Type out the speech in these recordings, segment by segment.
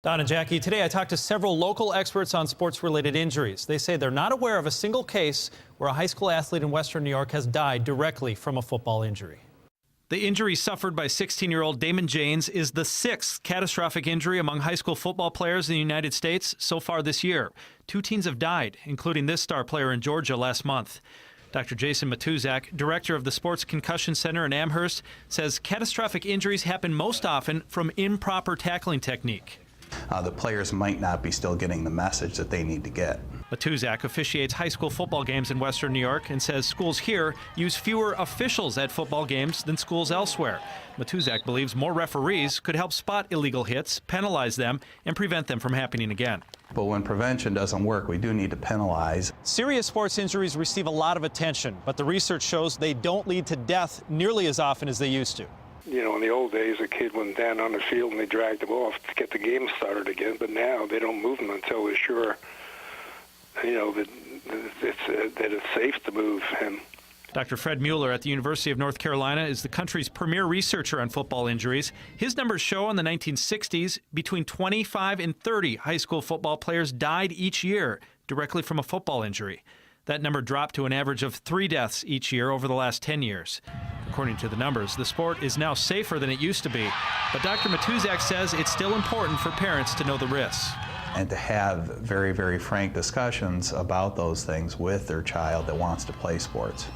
Don and Jackie, today I talked to several local experts on sports-related injuries. They say they're not aware of a single case where a high school athlete in Western New York has died directly from a football injury. The injury suffered by 16-year-old Damon Janes is the sixth catastrophic injury among high school football players in the United States so far this year. 2 teens have died, including this star player in Georgia last month. Dr. Jason Matuzak, director of the Sports Concussion Center in Amherst, says catastrophic injuries happen most often from improper tackling technique. The players might not be still getting the message that they need to get. Matuzak officiates high school football games in Western New York and says schools here use fewer officials at football games than schools elsewhere. Matuzak believes more referees could help spot illegal hits, penalize them, and prevent them from happening again. But when prevention doesn't work, we do need to penalize. Serious sports injuries receive a lot of attention, but the research shows they don't lead to death nearly as often as they used to. You know, in the old days, a kid went down on the field and they dragged him off to get the game started again. But now they don't move him until they're sure, you know, that it's safe to move him. Dr. Fred Mueller at the University of North Carolina is the country's premier researcher on football injuries. His numbers show in the 1960s, between 25 and 30 high school football players died each year directly from a football injury. That number dropped to an average of 3 deaths each year over the last 10 years. According to the numbers, the sport is now safer than it used to be. But Dr. Matuzak says it's still important for parents to know the risks. And to have very, very frank discussions about those things with their child that wants to play sports.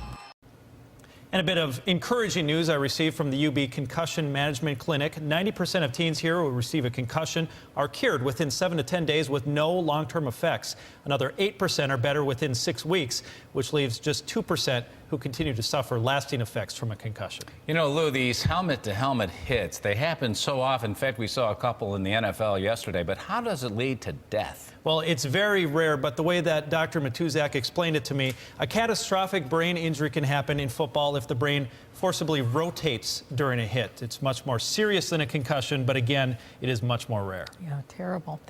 And a bit of encouraging news I received from the UB Concussion Management Clinic. 90% of teens here who receive a concussion are cured within 7 to 10 days with no long-term effects. Another 8% are better within 6 weeks, which leaves just 2% who continue to suffer lasting effects from a concussion. You know, Lou, these helmet-to-helmet hits, they happen so often. In fact, we saw a couple in the NFL yesterday. But how does it lead to death? Well, it's very rare, but the way that Dr. Matuzak explained it to me, a catastrophic brain injury can happen in football if the brain forcibly rotates during a hit. It's much more serious than a concussion, but again, it is much more rare. Yeah, terrible.